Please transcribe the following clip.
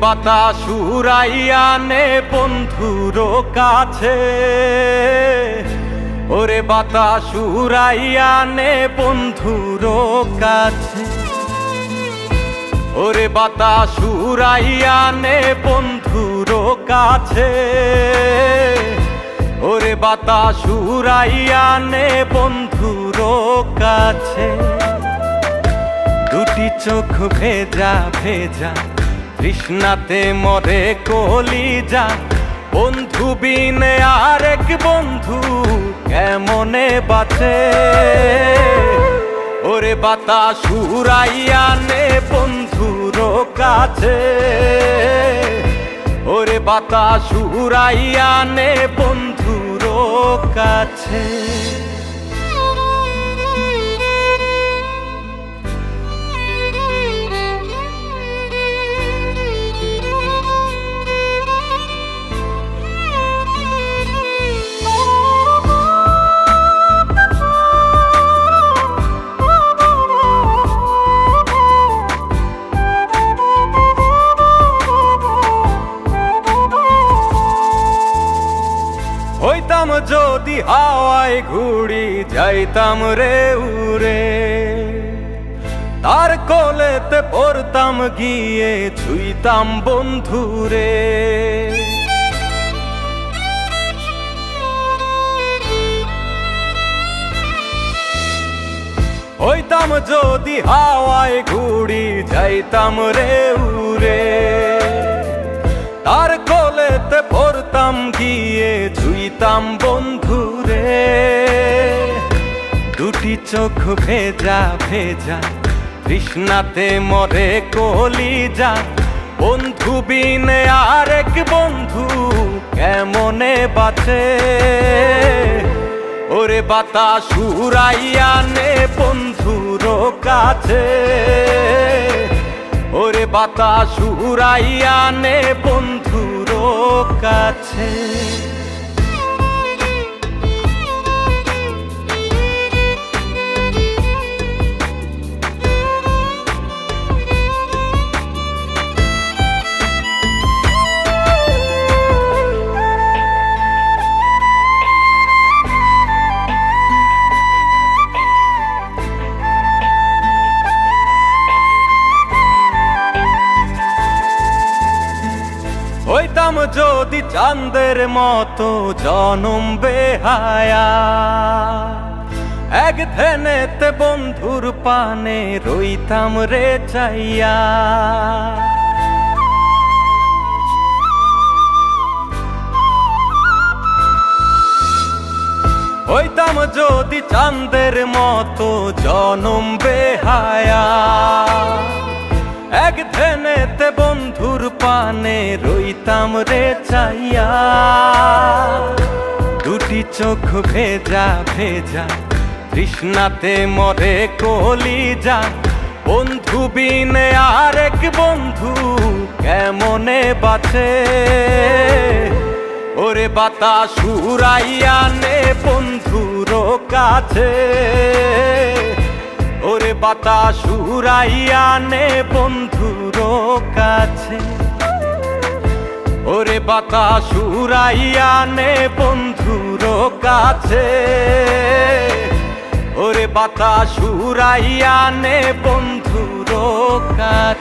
বাতাস উড়াইয়া নে বন্ধুর কাছে, ওরে বাতাস উড়াইয়া নে বন্ধুর কাছে, ওরে বাতাস উড়াইয়া নে বন্ধুর কাছে, ওরে বাতাস উড়াইয়া নে বন্ধুর কাছে। দুটি চোখ ভেজা ভেজা তৃষ্ণাতে মরে কলিজা, বন্ধু বিনে আরেক বন্ধু কেমনে বাঁচে। ওরে বাতাস উড়াইয়া নে বন্ধুর কাছে, ওরে বাতাস উড়াইয়া নে বন্ধুর কাছে। হইতাম যদি হাওয়ায় ঘুড়ি যাইতাম রে উড়ে, তার কোলেতে পড়তাম গিয়ে ছুঁইতাম বন্ধুরে। হইতাম যদি হাওয়ায় ঘুড়ি যাইতাম রে উড়ে, তার কোলেতে পড়তাম গিয়ে ছুঁইতাম বন্ধুরে। দুটি চোখ ভেজা ভেজা তৃষ্ণাতে মরে কলিজা, বন্ধু বিনে আরেক বন্ধু কেমনে বাঁচে। ওরে বাতাস উড়াইয়া নে বন্ধুর কাছে, ওরে বাতাস উড়াইয়া নে বন্ধুর কাছে। হইতাম যদি চাঁদের মতো জনম বেহায়া, এক ধ্যানেতে বন্ধুর পানে রইতাম রে চাইয়া। হইতাম যদি চাঁদের মতো জনম বেহায়া, এক ধ্যানেতে বন্ধুর পানে রইতাম রে চাইয়া। দুটি চোখ ভেজা ভেজা তৃষ্ণাতে মরে কলিজা, বন্ধু বিনে আরেক বন্ধু কেমনে বাঁচে। ওরে বাতাস উড়াইয়া নে বন্ধুর কাছে, ওরে বাতাস উড়াইয়া নে বন্ধুর কাছে, ওরে বাতাস উড়াইয়া নে বন্ধুর কাছে, ওরে বাতাস উড়াইয়া নে বন্ধুর কাছে।